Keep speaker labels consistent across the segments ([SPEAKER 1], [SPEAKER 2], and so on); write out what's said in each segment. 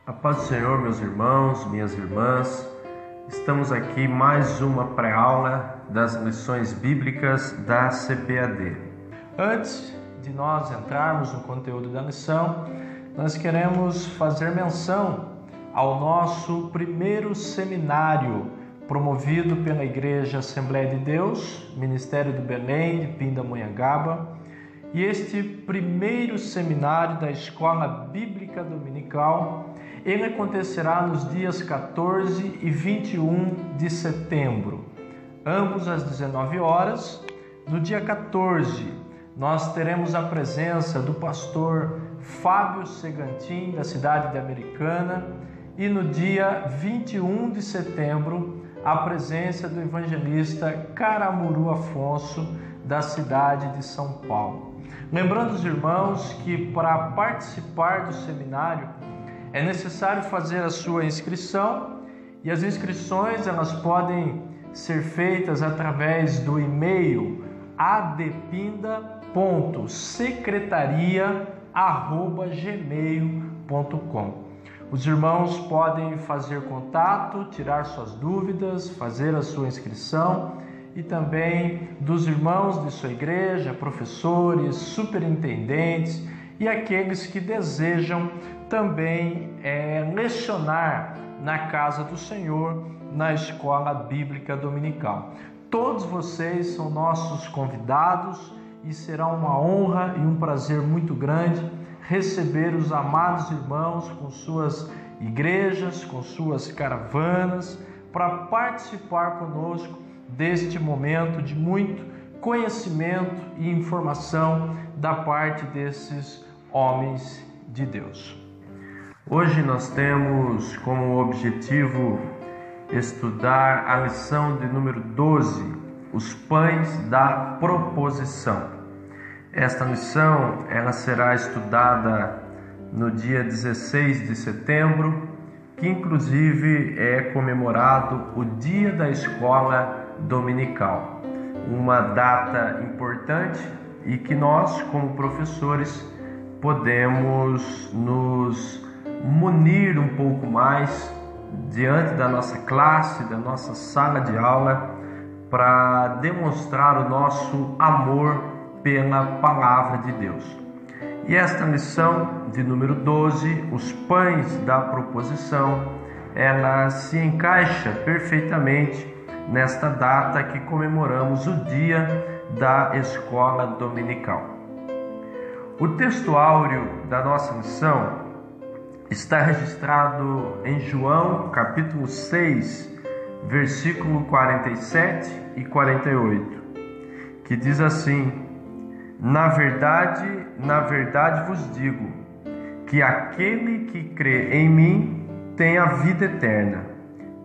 [SPEAKER 1] A paz do Senhor, meus irmãos, minhas irmãs. Estamos aqui mais uma pré-aula das lições bíblicas da CPAD. Antes de nós entrarmos no conteúdo da lição, nós queremos fazer menção ao nosso primeiro seminário promovido pela Igreja Assembleia de Deus, Ministério do Belém de Pindamonhangaba. E este primeiro seminário da Escola Bíblica Dominical, ele acontecerá nos dias 14 e 21 de setembro, ambos às 19 horas. No dia 14, nós teremos a presença do pastor Fábio Segantin, da cidade de Americana, e no dia 21 de setembro, a presença do evangelista Caramuru Afonso, da cidade de São Paulo. Lembrando os irmãos que para participar do seminário é necessário fazer a sua inscrição, e as inscrições elas podem ser feitas através do e-mail adepinda.secretaria@gmail.com. Os irmãos podem fazer contato, tirar suas dúvidas, fazer a sua inscrição, e também dos irmãos de sua igreja, professores, superintendentes e aqueles que desejam também lecionar na casa do Senhor, na Escola Bíblica Dominical. Todos vocês são nossos convidados e será uma honra e um prazer muito grande receber os amados irmãos com suas igrejas, com suas caravanas, para participar conosco deste momento de muito conhecimento e informação da parte desses homens de Deus. Hoje nós temos como objetivo estudar a lição de número 12, os pães da proposição. Esta lição ela será estudada no dia 16 de setembro, que inclusive é comemorado o Dia da Escola Dominical, uma data importante e que nós, como professores, podemos nos munir um pouco mais diante da nossa classe, da nossa sala de aula, para demonstrar o nosso amor pela Palavra de Deus. E esta lição de número 12, os pães da proposição, ela se encaixa perfeitamente nesta data que comemoramos o Dia da Escola Dominical. O texto áureo da nossa lição está registrado em João, capítulo 6, versículo 47 e 48, que diz assim: na verdade vos digo, que aquele que crê em mim tem a vida eterna.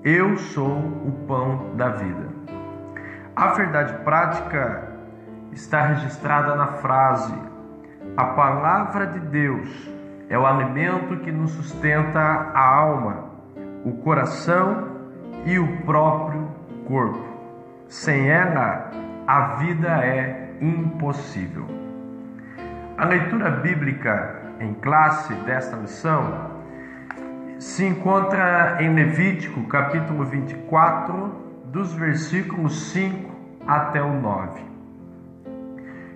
[SPEAKER 1] Eu sou o pão da vida. A verdade prática está registrada na frase: a palavra de Deus é o alimento que nos sustenta a alma, o coração e o próprio corpo. Sem ela, a vida é impossível. A leitura bíblica em classe desta lição se encontra em Levítico, capítulo 24, dos versículos 5 até o 9.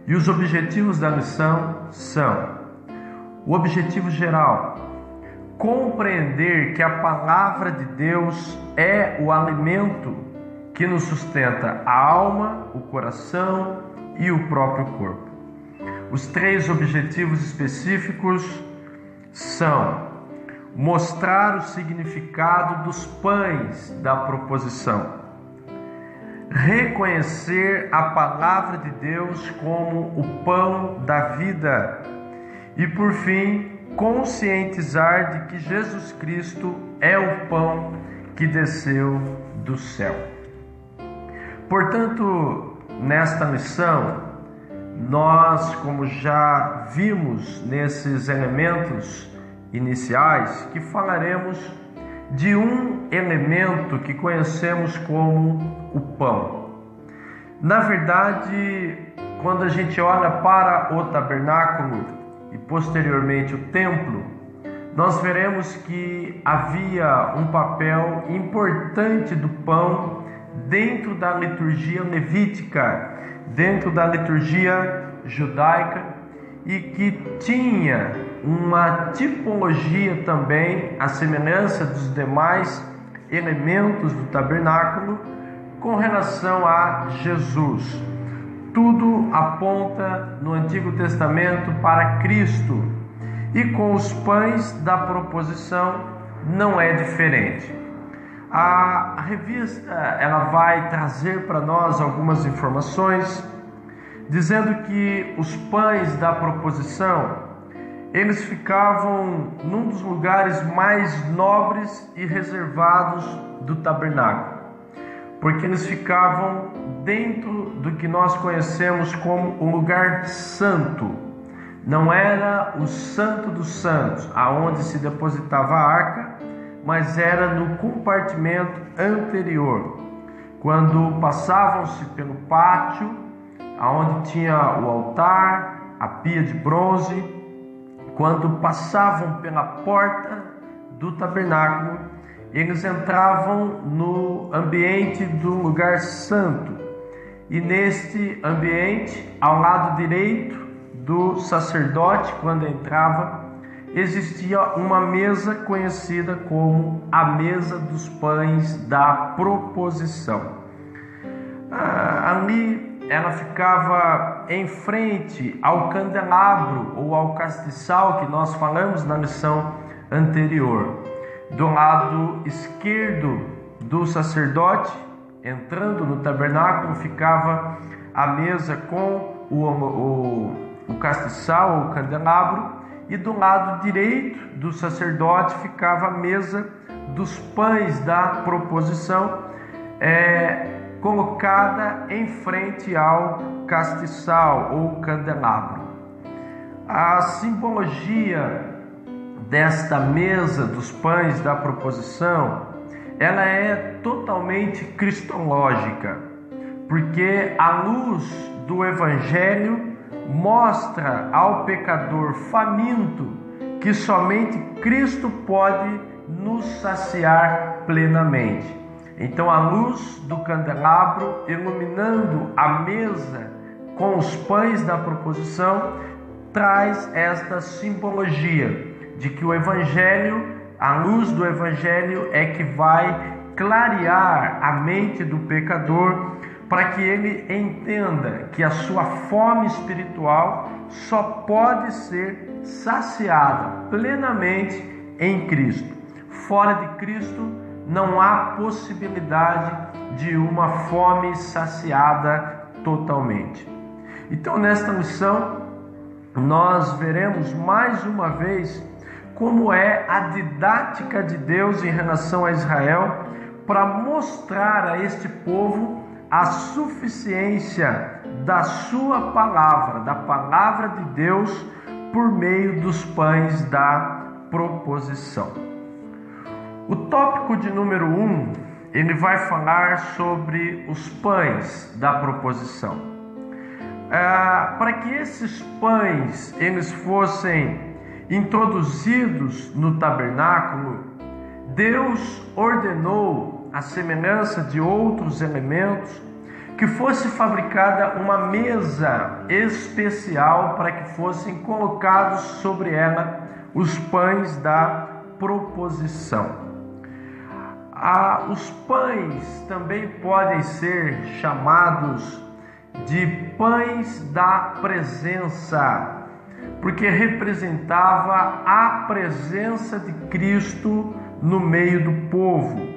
[SPEAKER 1] E os objetivos da lição são: o objetivo geral, compreender que a palavra de Deus é o alimento que nos sustenta a alma, o coração e o próprio corpo. Os três objetivos específicos são: mostrar o significado dos pães da proposição, reconhecer a palavra de Deus como o pão da vida e, por fim, conscientizar de que Jesus Cristo é o pão que desceu do céu. Portanto, nesta lição, nós, como já vimos nesses elementos iniciais, que falaremos de um elemento que conhecemos como o pão. Na verdade, quando a gente olha para o tabernáculo e posteriormente o templo, nós veremos que havia um papel importante do pão dentro da liturgia levítica, dentro da liturgia judaica, e que tinha uma tipologia também, à semelhança dos demais elementos do tabernáculo, com relação a Jesus. Tudo aponta no Antigo Testamento para Cristo, e com os pães da proposição não é diferente. A revista ela vai trazer para nós algumas informações, dizendo que os pães da proposição, eles ficavam num dos lugares mais nobres e reservados do tabernáculo, porque eles ficavam dentro do que nós conhecemos como o lugar santo. Não era o Santo dos Santos, aonde se depositava a arca, mas era no compartimento anterior. Quando passavam-se pelo pátio, aonde tinha o altar, a pia de bronze, quando passavam pela porta do tabernáculo, eles entravam no ambiente do lugar santo. E neste ambiente, ao lado direito do sacerdote, quando entrava, existia uma mesa conhecida como a mesa dos pães da proposição. Ali ela ficava em frente ao candelabro ou ao castiçal que nós falamos na lição anterior. Do lado esquerdo do sacerdote, entrando no tabernáculo, ficava a mesa com o castiçal ou o candelabro, e do lado direito do sacerdote ficava a mesa dos pães da proposição, colocada em frente ao castiçal ou candelabro. A simbologia desta mesa dos pães da proposição, ela é totalmente cristológica, porque a luz do Evangelho mostra ao pecador faminto que somente Cristo pode nos saciar plenamente. Então a luz do candelabro iluminando a mesa com os pães da proposição traz esta simbologia de que o Evangelho, a luz do Evangelho é que vai clarear a mente do pecador, para que ele entenda que a sua fome espiritual só pode ser saciada plenamente em Cristo. Fora de Cristo não há possibilidade de uma fome saciada totalmente. Então, nesta lição, nós veremos mais uma vez como é a didática de Deus em relação a Israel, para mostrar a este povo a suficiência da sua palavra, da palavra de Deus, por meio dos pães da proposição. O tópico de número 1, ele vai falar sobre os pães da proposição. Para que esses pães eles fossem introduzidos no tabernáculo, Deus ordenou, à semelhança de outros elementos, que fosse fabricada uma mesa especial para que fossem colocados sobre ela os pães da proposição. Os pães também podem ser chamados de pães da presença, porque representava a presença de Cristo no meio do povo,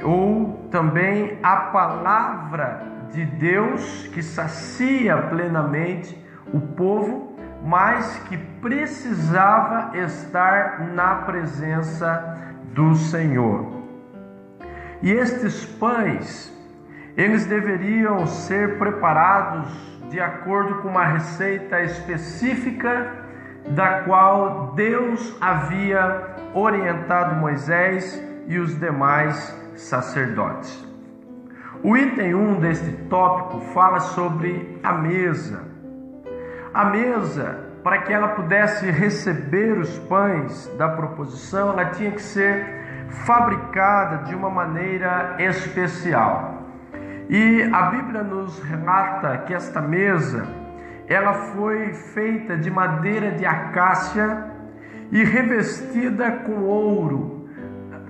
[SPEAKER 1] ou também a palavra de Deus que sacia plenamente o povo, mas que precisava estar na presença do Senhor. E estes pães, eles deveriam ser preparados de acordo com uma receita específica da qual Deus havia orientado Moisés e os demais sacerdotes. O item 1 deste tópico fala sobre a mesa. A mesa para que ela pudesse receber os pães da proposição, ela tinha que ser fabricada de uma maneira especial. E a Bíblia nos relata que esta mesa, ela foi feita de madeira de acácia e revestida com ouro,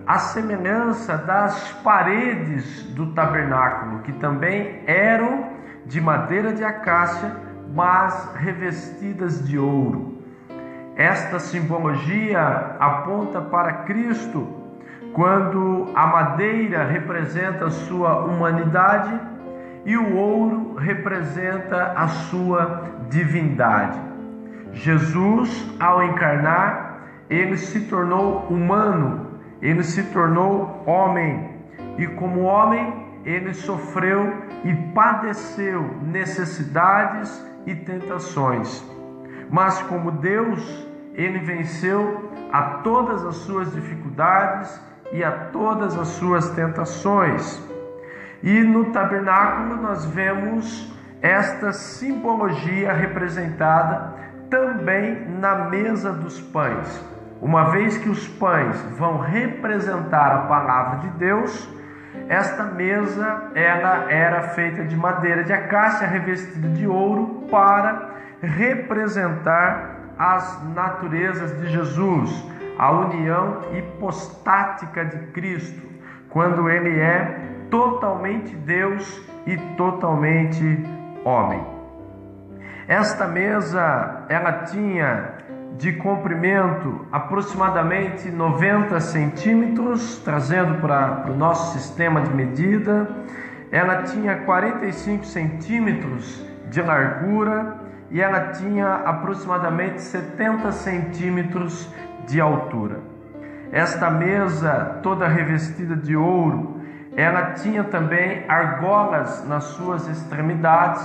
[SPEAKER 1] a semelhança das paredes do tabernáculo, que também eram de madeira de acácia, mas revestidas de ouro. Esta simbologia aponta para Cristo, quando a madeira representa a sua humanidade e o ouro representa a sua divindade. Jesus, ao encarnar, ele se tornou humano, ele se tornou homem, e como homem ele sofreu e padeceu necessidades e tentações. Mas como Deus, ele venceu a todas as suas dificuldades e a todas as suas tentações. E no tabernáculo nós vemos esta simbologia representada também na mesa dos pães. Uma vez que os pães vão representar a palavra de Deus, esta mesa ela era feita de madeira de acácia revestida de ouro para representar as naturezas de Jesus, a união hipostática de Cristo, quando ele é totalmente Deus e totalmente homem. Esta mesa ela tinha de comprimento aproximadamente 90 centímetros, trazendo para o nosso sistema de medida. Ela tinha 45 centímetros de largura e ela tinha aproximadamente 70 centímetros de altura. Esta mesa, toda revestida de ouro, ela tinha também argolas nas suas extremidades,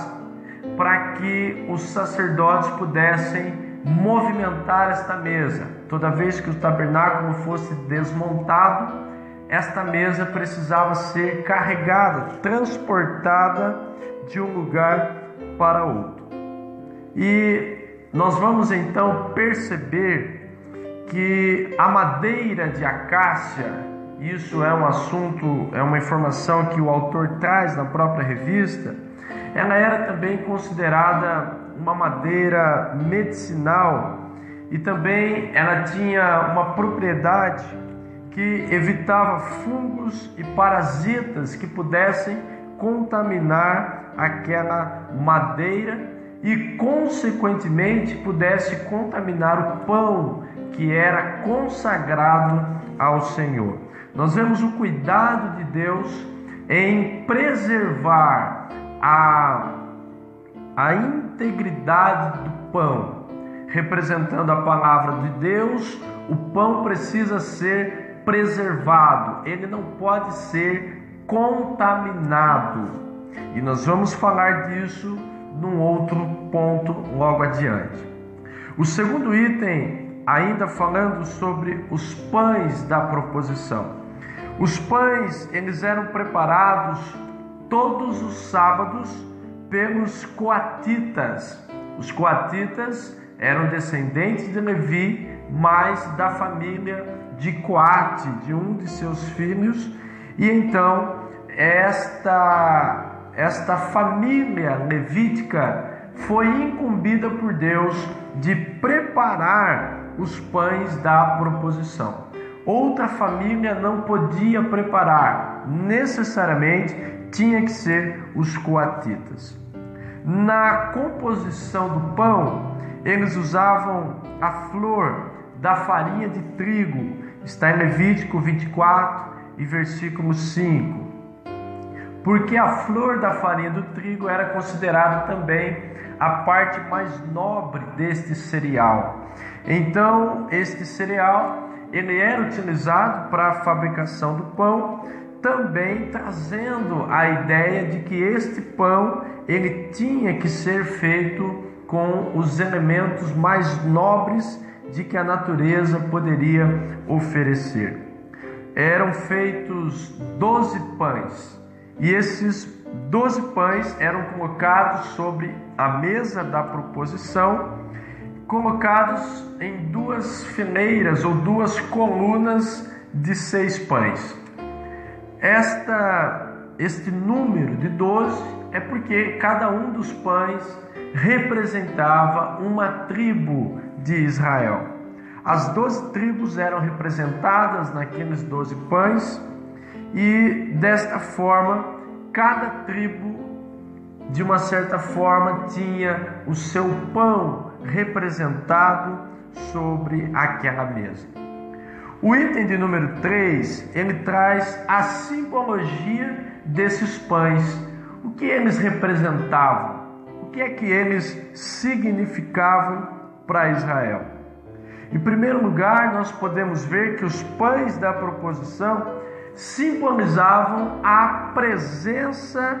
[SPEAKER 1] para que os sacerdotes pudessem movimentar esta mesa. Toda vez que o tabernáculo fosse desmontado, esta mesa precisava ser carregada, transportada de um lugar para outro. E nós vamos então perceber que a madeira de acácia, isso é um assunto, é uma informação que o autor traz na própria revista, ela era também considerada uma madeira medicinal e também ela tinha uma propriedade que evitava fungos e parasitas que pudessem contaminar aquela madeira e, consequentemente, pudesse contaminar o pão que era consagrado ao Senhor. Nós vemos o cuidado de Deus em preservar a integridade do pão. Representando a palavra de Deus, o pão precisa ser preservado, ele não pode ser contaminado. E nós vamos falar disso num outro ponto logo adiante. O segundo item, ainda falando sobre os pães da proposição. Os pães, eles eram preparados todos os sábados pelos coatitas. Os coatitas eram descendentes de Levi, mas da família de Coate, de um de seus filhos. E então esta família levítica foi incumbida por Deus de preparar os pães da proposição. Outra família não podia preparar, necessariamente tinha que ser os coatitas. Na composição do pão, eles usavam a flor da farinha de trigo, está em Levítico 24 e versículo 5. Porque a flor da farinha do trigo era considerada também a parte mais nobre deste cereal. Então, este cereal, ele era utilizado para a fabricação do pão, também trazendo a ideia de que este pão, ele tinha que ser feito com os elementos mais nobres de que a natureza poderia oferecer. Eram feitos 12 pães, e esses 12 pães eram colocados sobre a mesa da proposição, colocados em duas fileiras ou duas colunas de 6 pães. Este número de 12 é porque cada um dos pães representava uma tribo de Israel. As 12 tribos eram representadas naqueles 12 pães e desta forma cada tribo, de uma certa forma, tinha o seu pão representado sobre aquela mesa. O item de número 3, ele traz a simbologia desses pães. O que eles representavam? O que é que eles significavam para Israel? Em primeiro lugar, nós podemos ver que os pães da proposição simbolizavam a presença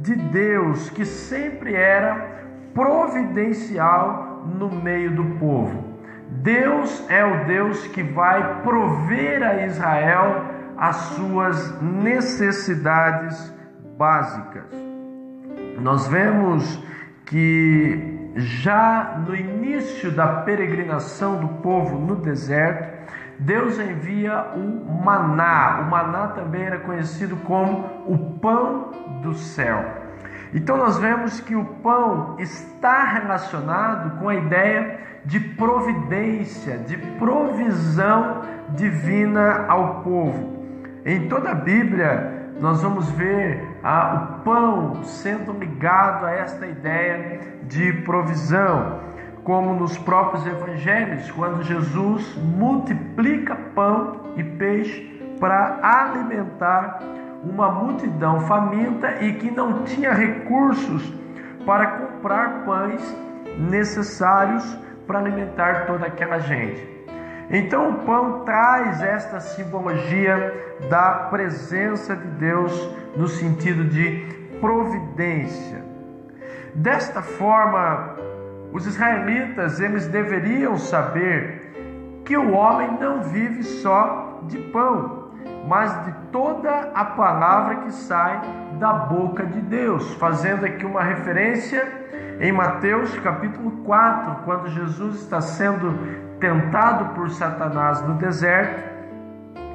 [SPEAKER 1] de Deus, que sempre era providencial no meio do povo. Deus é o Deus que vai prover a Israel as suas necessidades básicas. Nós vemos que já no início da peregrinação do povo no deserto, Deus envia o maná. O maná também era conhecido como o pão do céu. Então nós vemos que o pão está relacionado com a ideia de providência, de provisão divina ao povo. Em toda a Bíblia nós vamos ver o pão sendo ligado a esta ideia de provisão, como nos próprios evangelhos, quando Jesus multiplica pão e peixe para alimentar uma multidão faminta e que não tinha recursos para comprar pães necessários para alimentar toda aquela gente. Então o pão traz esta simbologia da presença de Deus no sentido de providência. Desta forma, os israelitas, eles deveriam saber que o homem não vive só de pão, mas de toda a palavra que sai da boca de Deus, fazendo aqui uma referência em Mateus capítulo 4, quando Jesus está sendo tentado por Satanás no deserto,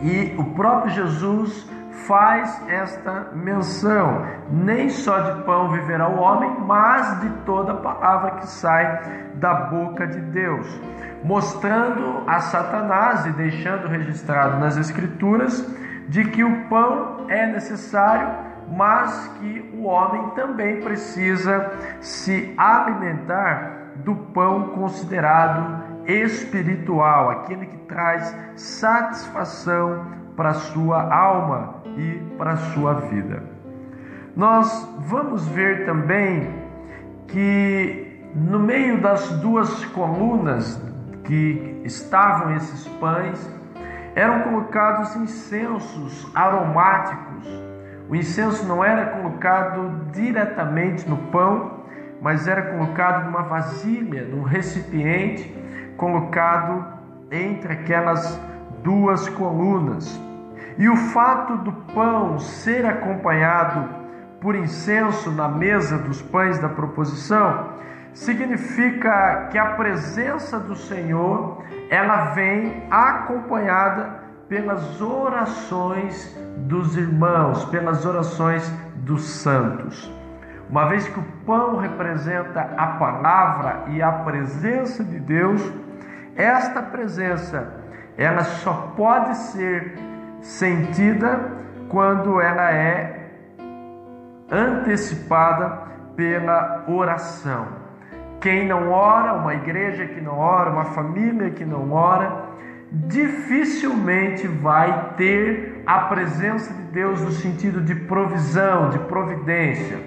[SPEAKER 1] e o próprio Jesus faz esta menção: nem só de pão viverá o homem, mas de toda a palavra que sai da boca de Deus, mostrando a Satanás e deixando registrado nas Escrituras de que o pão é necessário, mas que o homem também precisa se alimentar do pão considerado espiritual, aquele que traz satisfação para a sua alma e para a sua vida. Nós vamos ver também que no meio das duas colunas que estavam esses pães, eram colocados incensos aromáticos. O incenso não era colocado diretamente no pão, mas era colocado numa vasilha, num recipiente, colocado entre aquelas duas colunas. E o fato do pão ser acompanhado por incenso na mesa dos pães da proposição significa que a presença do Senhor, ela vem acompanhada pelas orações dos irmãos, pelas orações dos santos. Uma vez que o pão representa a palavra e a presença de Deus, esta presença, ela só pode ser sentida quando ela é antecipada pela oração. Quem não ora, uma igreja que não ora, uma família que não ora, dificilmente vai ter a presença de Deus no sentido de provisão, de providência.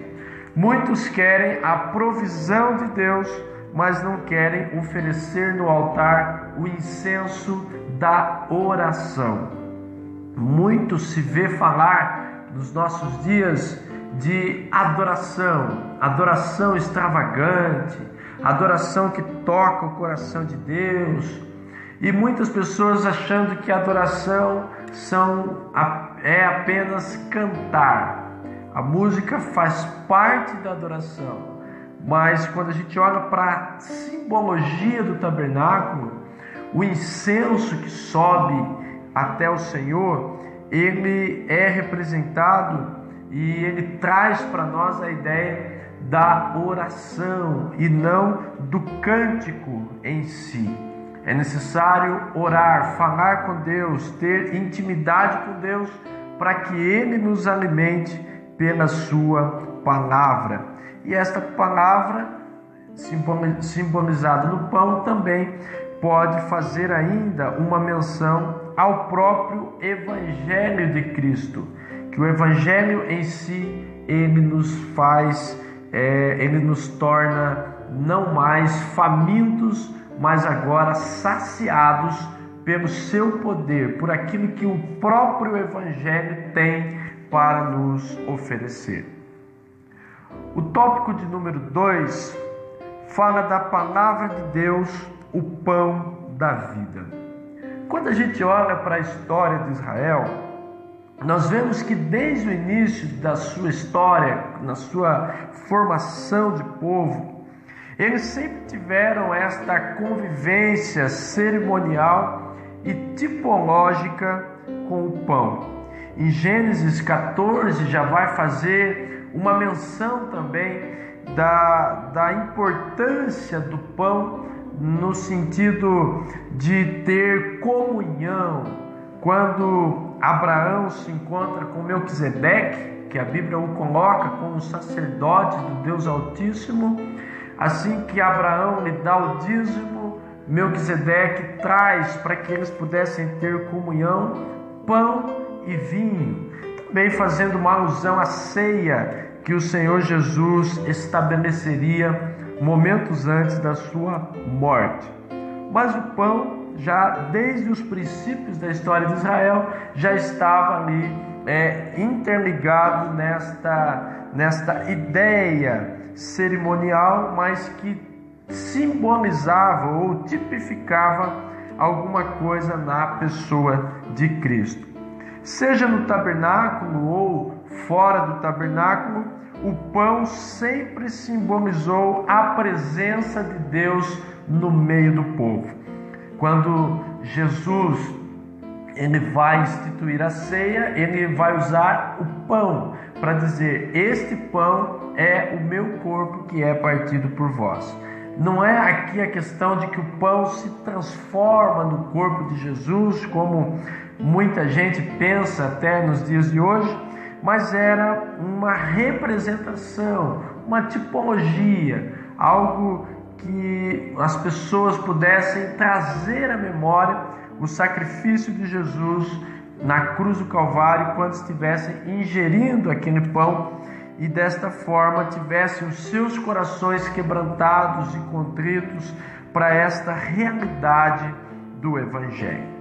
[SPEAKER 1] Muitos querem a provisão de Deus, mas não querem oferecer no altar o incenso da oração. Muito se vê falar nos nossos dias de adoração, adoração extravagante, adoração que toca o coração de Deus, e muitas pessoas achando que a adoração é apenas cantar. A música faz parte da adoração, mas quando a gente olha para a simbologia do tabernáculo, o incenso que sobe até o Senhor, ele é representado e ele traz para nós a ideia da oração e não do cântico em si. É necessário orar, falar com Deus, ter intimidade com Deus, para que Ele nos alimente pela sua palavra. E esta palavra, simbolizada no pão, também pode fazer ainda uma menção ao próprio Evangelho de Cristo, que o Evangelho em si, ele nos torna não mais famintos, mas agora saciados pelo seu poder, por aquilo que o próprio Evangelho tem para nos oferecer. O tópico de número 2 fala da palavra de Deus, o pão da vida. Quando a gente olha para a história de Israel, nós vemos que desde o início da sua história, na sua formação de povo, eles sempre tiveram esta convivência cerimonial e tipológica com o pão. Em Gênesis 14 já vai fazer uma menção também da importância do pão no sentido de ter comunhão. Quando Abraão se encontra com Melquisedeque, que a Bíblia o coloca como sacerdote do Deus Altíssimo, assim que Abraão lhe dá o dízimo, Melquisedeque traz para que eles pudessem ter comunhão pão e vinho, também fazendo uma alusão à ceia que o Senhor Jesus estabeleceria momentos antes da sua morte. Mas o pão, já desde os princípios da história de Israel, já estava ali interligado nesta ideia cerimonial, mas que simbolizava ou tipificava alguma coisa na pessoa de Cristo. Seja no tabernáculo ou fora do tabernáculo, o pão sempre simbolizou a presença de Deus no meio do povo. Quando Jesus ele vai instituir a ceia, ele vai usar o pão para dizer: este pão é o meu corpo que é partido por vós. Não é aqui a questão de que o pão se transforma no corpo de Jesus, como muita gente pensa até nos dias de hoje, mas era uma representação, uma tipologia, algo que as pessoas pudessem trazer à memória o sacrifício de Jesus na cruz do Calvário, quando estivessem ingerindo aquele pão e desta forma tivessem os seus corações quebrantados e contritos para esta realidade do Evangelho.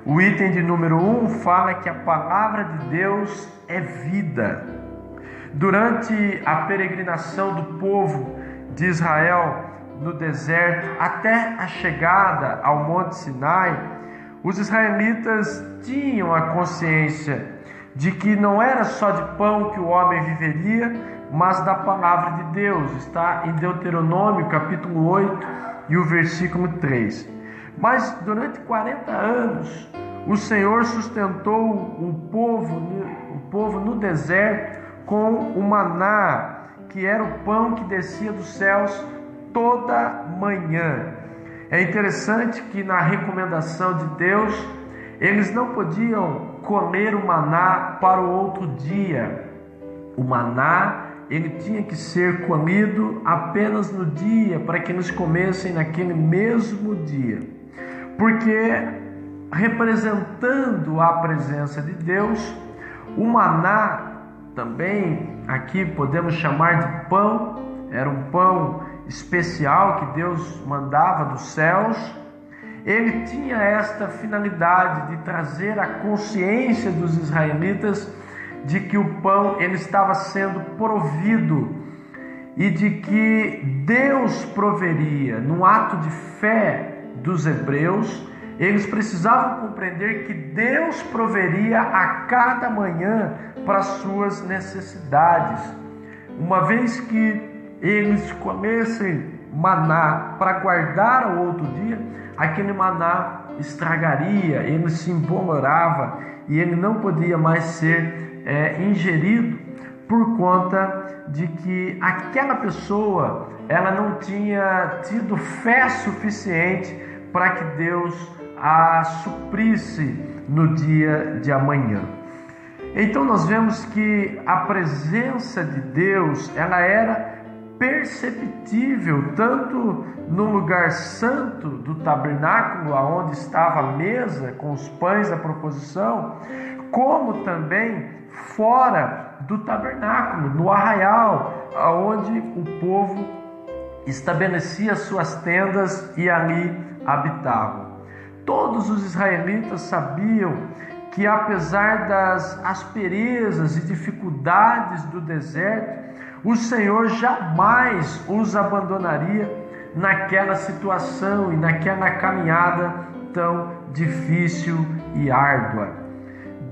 [SPEAKER 1] O item de número 1 fala que a palavra de Deus é vida. Durante a peregrinação do povo de Israel no deserto, até a chegada ao Monte Sinai, os israelitas tinham a consciência de que não era só de pão que o homem viveria, mas da palavra de Deus. Está em Deuteronômio capítulo 8 e o versículo 3. Mas durante 40 anos, o Senhor sustentou o povo no deserto com o maná, que era o pão que descia dos céus toda manhã. É interessante que na recomendação de Deus, eles não podiam comer o maná para o outro dia. O maná, ele tinha que ser comido apenas no dia, para que eles comessem naquele mesmo dia. Porque, representando a presença de Deus, o maná também, aqui podemos chamar de pão, era um pão especial que Deus mandava dos céus. Ele tinha esta finalidade de trazer a consciência dos israelitas de que o pão ele estava sendo provido e de que Deus proveria. Num ato de fé dos hebreus, eles precisavam compreender que Deus proveria a cada manhã para as suas necessidades. Uma vez que eles comessem maná para guardar ao outro dia, aquele maná estragaria, ele se embolorava e ele não podia mais ser ingerido, por conta de que aquela pessoa ela não tinha tido fé suficiente para que Deus a suprisse no dia de amanhã. Então nós vemos que a presença de Deus ela era perceptível tanto no lugar santo do tabernáculo, aonde estava a mesa com os pães da proposição, como também fora do tabernáculo, no arraial, aonde o povo estabelecia suas tendas e ali habitavam. Todos os israelitas sabiam que, apesar das asperezas e dificuldades do deserto, o Senhor jamais os abandonaria naquela situação e naquela caminhada tão difícil e árdua.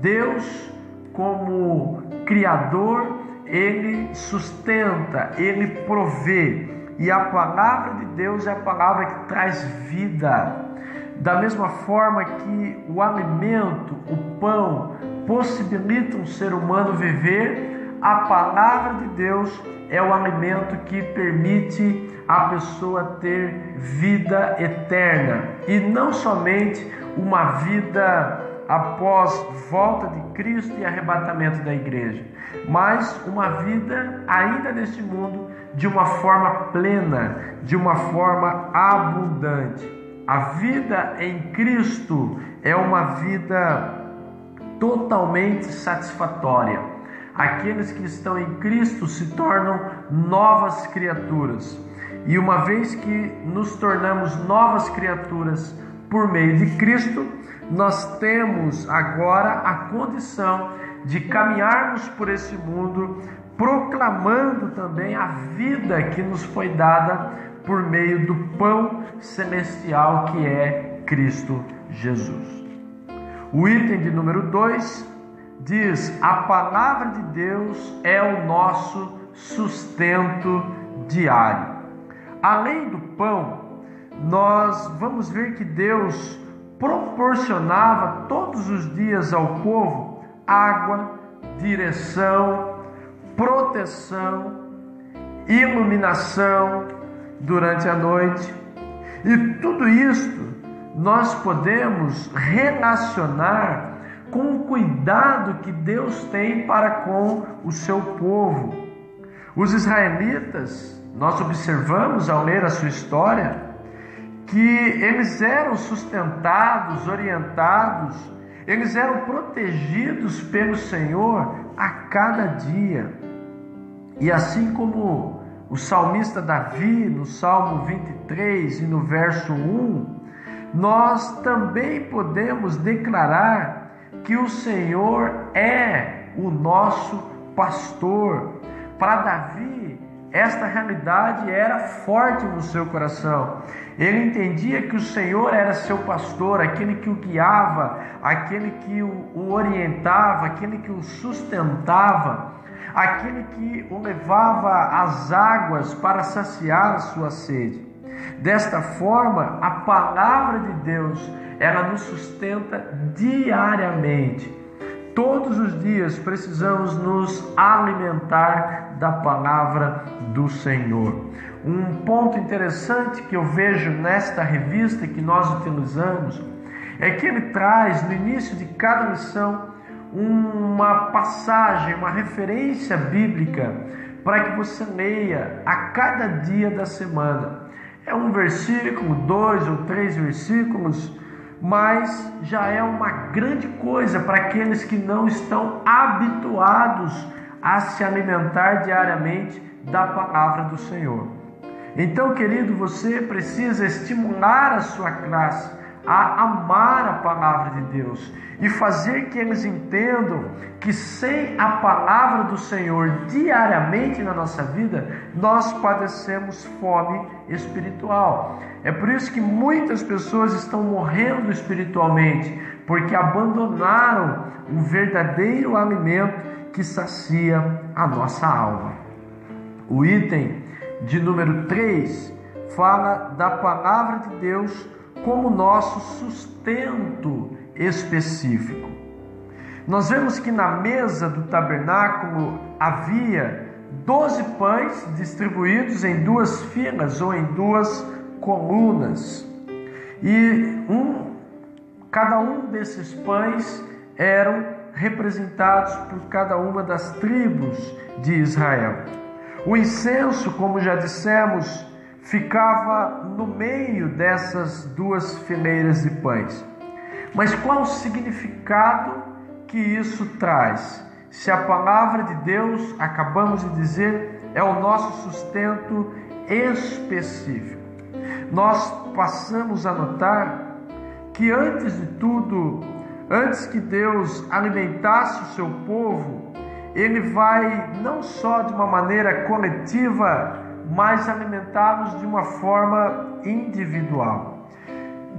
[SPEAKER 1] Deus, como Criador, Ele sustenta, Ele provê, e a palavra de Deus é a palavra que traz vida. Da mesma forma que o alimento, o pão, possibilita um ser humano viver, a palavra de Deus é o alimento que permite a pessoa ter vida eterna. E não somente uma vida após volta de Cristo e arrebatamento da igreja, mas uma vida ainda neste mundo de uma forma plena, de uma forma abundante. A vida em Cristo é uma vida totalmente satisfatória. Aqueles que estão em Cristo se tornam novas criaturas. E uma vez que nos tornamos novas criaturas por meio de Cristo, nós temos agora a condição de caminharmos por esse mundo, proclamando também a vida que nos foi dada por meio do pão celestial que é Cristo Jesus. O item de número 2 diz: a palavra de Deus é o nosso sustento diário. Além do pão, nós vamos ver que Deus proporcionava todos os dias ao povo água, direção, proteção, iluminação durante a noite. E tudo isto nós podemos relacionar com o cuidado que Deus tem para com o seu povo. Os israelitas, nós observamos ao ler a sua história, que eles eram sustentados, orientados, eles eram protegidos pelo Senhor a cada dia. E assim como o salmista Davi, no Salmo 23 e no verso 1, nós também podemos declarar que o Senhor é o nosso pastor. Para Davi, esta realidade era forte no seu coração. Ele entendia que o Senhor era seu pastor, aquele que o guiava, aquele que o orientava, aquele que o sustentava, aquele que o levava às águas para saciar a sua sede. Desta forma, a palavra de Deus, ela nos sustenta diariamente. Todos os dias precisamos nos alimentar da palavra do Senhor. Um ponto interessante que eu vejo nesta revista que nós utilizamos é que ele traz no início de cada lição uma passagem, uma referência bíblica para que você leia a cada dia da semana. É um versículo, 2 ou 3 versículos, mas já é uma grande coisa para aqueles que não estão habituados a se alimentar diariamente da palavra do Senhor. Então, querido, você precisa estimular a sua classe a amar a palavra de Deus e fazer que eles entendam que sem a palavra do Senhor diariamente na nossa vida, nós padecemos fome espiritual. É por isso que muitas pessoas estão morrendo espiritualmente, porque abandonaram o verdadeiro alimento que sacia a nossa alma. O item de número 3, fala da palavra de Deus como nosso sustento específico. Nós vemos que na mesa do tabernáculo havia 12 pães distribuídos em 2 filas ou em 2 colunas. E cada um desses pães eram representados por cada uma das tribos de Israel. O incenso, como já dissemos, ficava no meio dessas 2 fileiras de pães. Mas qual o significado que isso traz? Se a palavra de Deus, acabamos de dizer, é o nosso sustento específico, nós passamos a notar que antes de tudo, antes que Deus alimentasse o seu povo, Ele vai não só de uma maneira coletiva, mas alimentá-los de uma forma individual.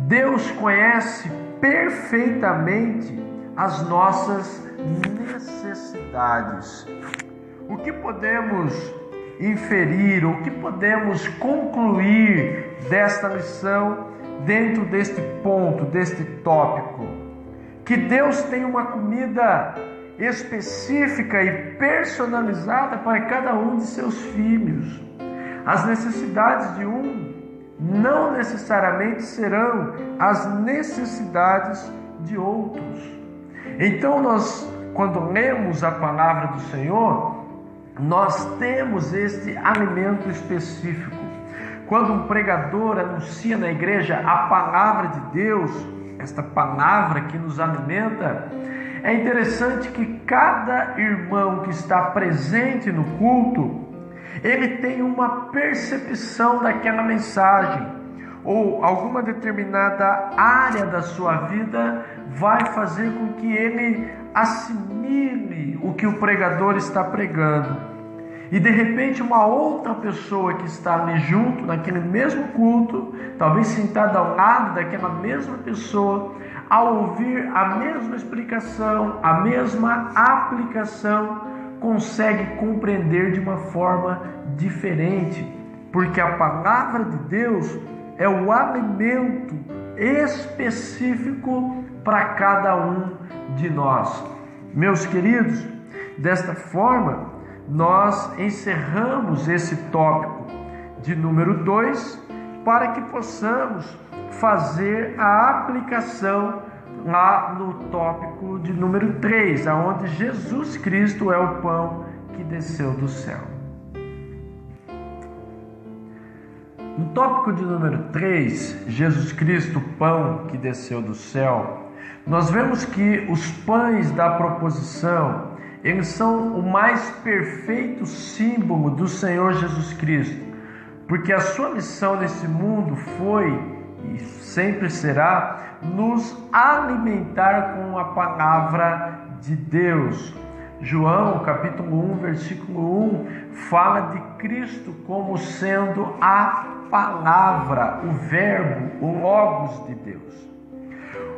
[SPEAKER 1] Deus conhece perfeitamente as nossas necessidades. O que podemos inferir, o que podemos concluir desta lição dentro deste ponto, deste tópico? Que Deus tem uma comida específica e personalizada para cada um de seus filhos. As necessidades de um não necessariamente serão as necessidades de outros. Então quando lemos a palavra do Senhor, nós temos este alimento específico. Quando um pregador anuncia na igreja a palavra de Deus, esta palavra que nos alimenta, é interessante que cada irmão que está presente no culto, ele tem uma percepção daquela mensagem, ou alguma determinada área da sua vida vai fazer com que ele assimile o que o pregador está pregando. E de repente uma outra pessoa que está ali junto, naquele mesmo culto, talvez sentada ao lado daquela mesma pessoa, ao ouvir a mesma explicação, a mesma aplicação, consegue compreender de uma forma diferente, porque a palavra de Deus é o alimento específico para cada um de nós. Meus queridos, desta forma, nós encerramos esse tópico de número 2 para que possamos fazer a aplicação lá no tópico de número 3, aonde Jesus Cristo é o pão que desceu do céu. No tópico de número 3, Jesus Cristo, o pão que desceu do céu, nós vemos que os pães da proposição, eles são o mais perfeito símbolo do Senhor Jesus Cristo, porque a sua missão nesse mundo foi e sempre será nos alimentar com a palavra de Deus. João, capítulo 1, versículo 1, fala de Cristo como sendo a palavra, o verbo, o logos de Deus.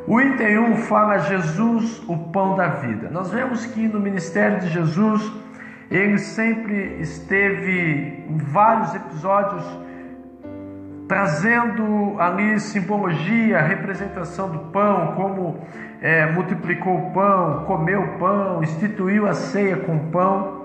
[SPEAKER 1] O item 1 fala Jesus, o pão da vida. Nós vemos que no ministério de Jesus, ele sempre esteve em vários episódios trazendo ali simbologia, representação do pão, como multiplicou o pão, comeu o pão, instituiu a ceia com o pão.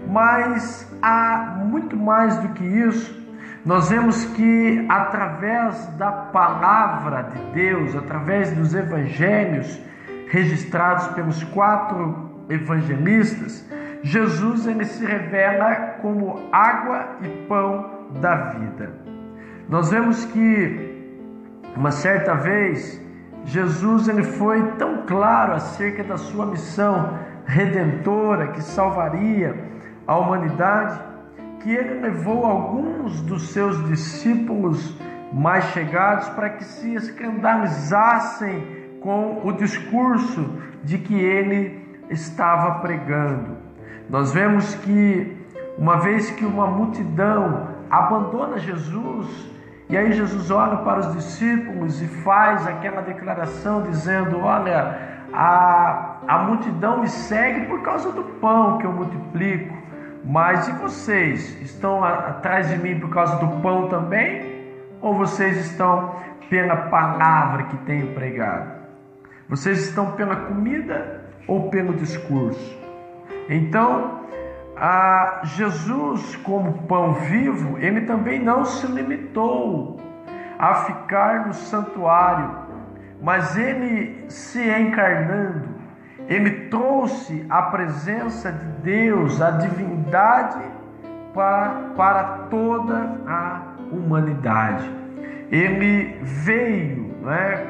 [SPEAKER 1] Mas há muito mais do que isso. Nós vemos que através da palavra de Deus, através dos evangelhos registrados pelos 4 evangelistas, Jesus ele se revela como água e pão da vida. Nós vemos que uma certa vez Jesus ele foi tão claro acerca da sua missão redentora que salvaria a humanidade, que ele levou alguns dos seus discípulos mais chegados para que se escandalizassem com o discurso de que ele estava pregando. Nós vemos que uma vez que uma multidão abandona Jesus, e aí Jesus olha para os discípulos e faz aquela declaração dizendo: olha, a multidão me segue por causa do pão que eu multiplico, Mas e vocês? Estão atrás de mim por causa do pão também? Ou vocês estão pela palavra que tenho pregado? Vocês estão pela comida ou pelo discurso? Então, Jesus, como pão vivo, ele também não se limitou a ficar no santuário, mas ele se encarnando, ele trouxe a presença de Deus, a divindade para toda a humanidade. Ele veio,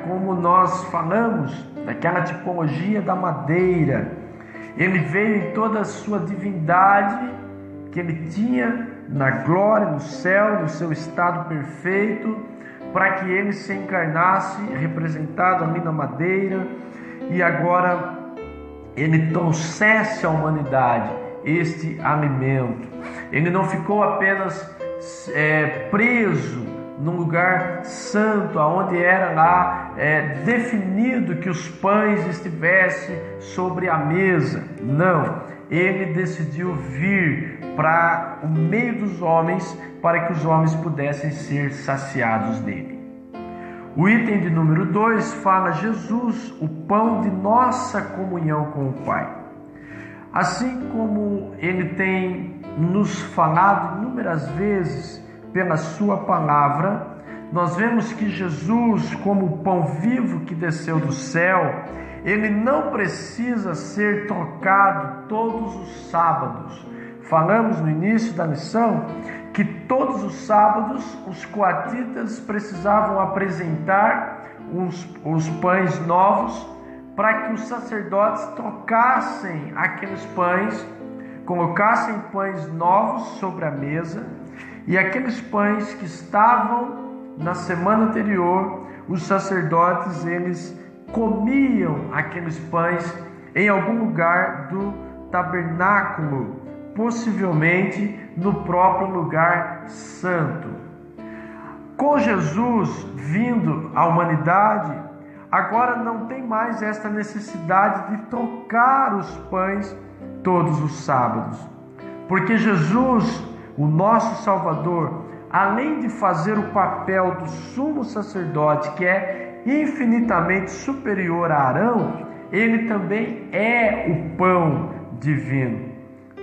[SPEAKER 1] como nós falamos, naquela tipologia da madeira. Ele veio em toda a sua divindade que ele tinha na glória, no céu, no seu estado perfeito, para que ele se encarnasse, representado ali na madeira, e agora ele trouxesse à humanidade este alimento. Ele não ficou apenas preso num lugar santo, onde era lá definido que os pães estivessem sobre a mesa. Não, ele decidiu vir para o meio dos homens, para que os homens pudessem ser saciados dele. O item de número 2 fala Jesus, o pão de nossa comunhão com o Pai. Assim como ele tem nos falado inúmeras vezes pela sua palavra, nós vemos que Jesus, como o pão vivo que desceu do céu, ele não precisa ser trocado todos os sábados. Falamos no início da lição que todos os sábados os coatitas precisavam apresentar os pães novos para que os sacerdotes trocassem aqueles pães, colocassem pães novos sobre a mesa, e aqueles pães que estavam na semana anterior, os sacerdotes eles comiam aqueles pães em algum lugar do tabernáculo, possivelmente no próprio lugar santo. Com Jesus vindo à humanidade, agora não tem mais esta necessidade de trocar os pães todos os sábados, porque Jesus, o nosso Salvador, além de fazer o papel do sumo sacerdote, que é infinitamente superior a Arão, ele também é o pão divino.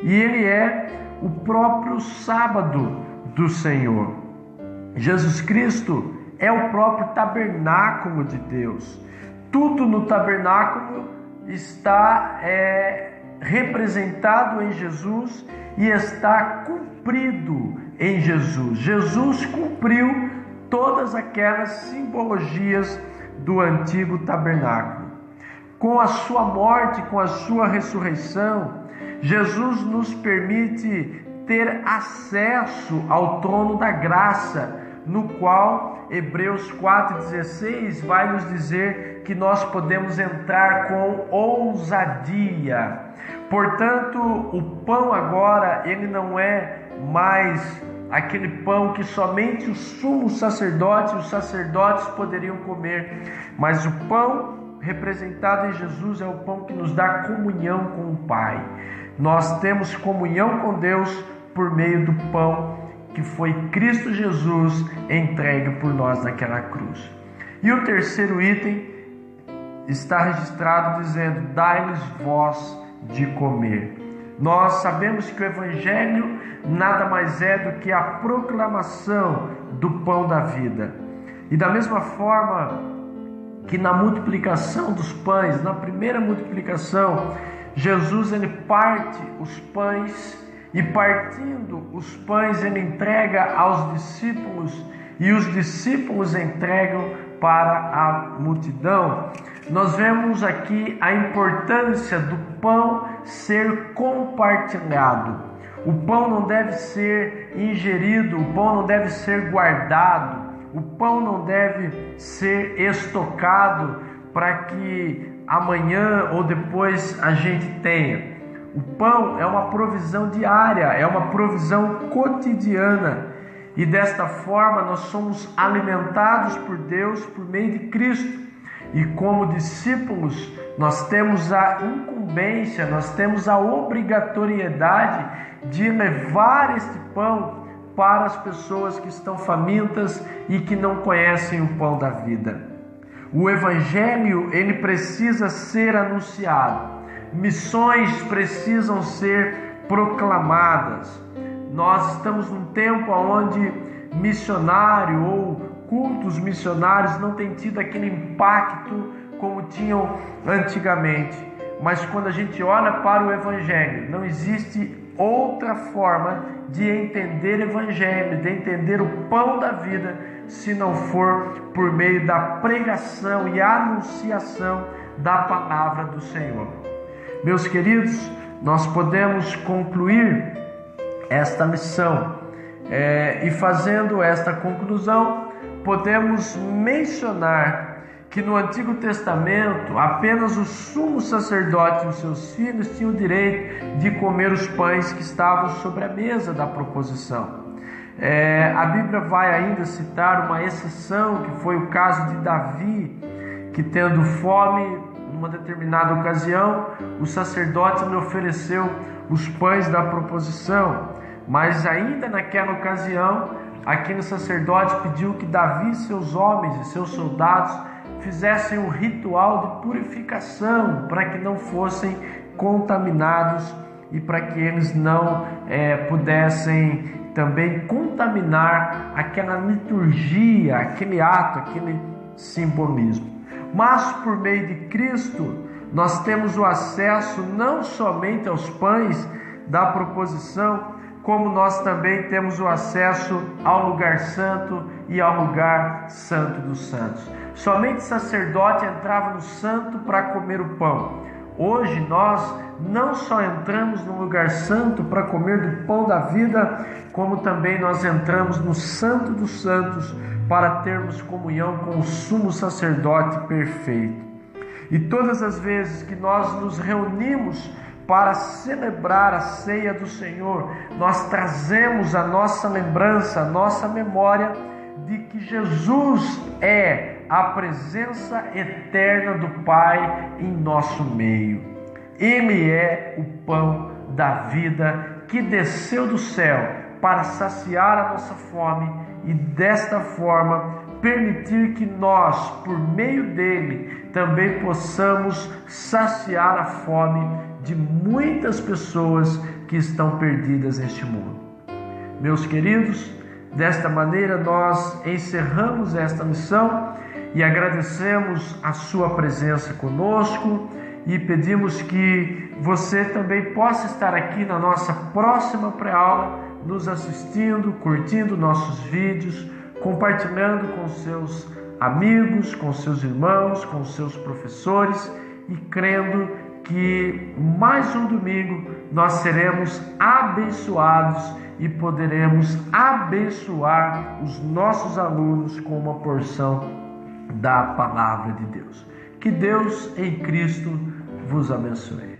[SPEAKER 1] E ele é o próprio sábado do Senhor. Jesus Cristo é o próprio tabernáculo de Deus. Tudo no tabernáculo está representado em Jesus e está cumprido em Jesus. Jesus cumpriu todas aquelas simbologias do antigo tabernáculo. Com a sua morte, com a sua ressurreição, Jesus nos permite ter acesso ao trono da graça, no qual Hebreus 4,16 vai nos dizer que nós podemos entrar com ousadia. Portanto, o pão agora, ele não é mais aquele pão que somente o sumo sacerdote e os sacerdotes poderiam comer, mas o pão representado em Jesus é o pão que nos dá comunhão com o Pai. Nós temos comunhão com Deus por meio do pão que foi Cristo Jesus entregue por nós naquela cruz. E o terceiro item está registrado dizendo: dai-lhes vós de comer. Nós sabemos que o Evangelho nada mais é do que a proclamação do pão da vida. E da mesma forma que na multiplicação dos pães, na primeira multiplicação, Jesus ele parte os pães e, partindo os pães, ele entrega aos discípulos e os discípulos entregam para a multidão. Nós vemos aqui a importância do pão ser compartilhado. O pão não deve ser ingerido, o pão não deve ser guardado, o pão não deve ser estocado para que amanhã ou depois a gente tenha. O pão é uma provisão diária, é uma provisão cotidiana. E desta forma nós somos alimentados por Deus por meio de Cristo. E como discípulos, nós temos a incumbência, nós temos a obrigatoriedade de levar este pão para as pessoas que estão famintas e que não conhecem o pão da vida. O Evangelho, ele precisa ser anunciado. Missões precisam ser proclamadas. Nós estamos num tempo onde missionário ou cultos missionários não têm tido aquele impacto como tinham antigamente. Mas quando a gente olha para o Evangelho, não existe outra forma de entender o Evangelho, de entender o pão da vida, se não for por meio da pregação e anunciação da palavra do Senhor. Meus queridos, nós podemos concluir esta missão e fazendo esta conclusão, podemos mencionar que no Antigo Testamento apenas o sumo sacerdote e os seus filhos tinham o direito de comer os pães que estavam sobre a mesa da proposição. A Bíblia vai ainda citar uma exceção, que foi o caso de Davi, que tendo fome, numa determinada ocasião, o sacerdote lhe ofereceu os pães da proposição, mas ainda naquela ocasião, aquele sacerdote pediu que Davi, seus homens e seus soldados fizessem um ritual de purificação para que não fossem contaminados e para que eles não pudessem também contaminar aquela liturgia, aquele ato, aquele simbolismo. Mas por meio de Cristo nós temos o acesso não somente aos pães da proposição, como nós também temos o acesso ao lugar santo e ao lugar santo dos santos. Somente sacerdote entrava no santo para comer o pão. Hoje nós não só entramos no lugar santo para comer do pão da vida, como também nós entramos no santo dos santos para termos comunhão com o sumo sacerdote perfeito. E todas as vezes que nós nos reunimos para celebrar a ceia do Senhor, nós trazemos a nossa lembrança, a nossa memória de que Jesus é a presença eterna do Pai em nosso meio. Ele é o pão da vida que desceu do céu para saciar a nossa fome e desta forma permitir que nós, por meio dele, também possamos saciar a fome de muitas pessoas que estão perdidas neste mundo. Meus queridos, desta maneira nós encerramos esta missão e agradecemos a sua presença conosco e pedimos que você também possa estar aqui na nossa próxima pré-aula, nos assistindo, curtindo nossos vídeos, compartilhando com seus amigos, com seus irmãos, com seus professores e crendo que mais um domingo nós seremos abençoados e poderemos abençoar os nossos alunos com uma porção da palavra de Deus. Que Deus em Cristo vos abençoe.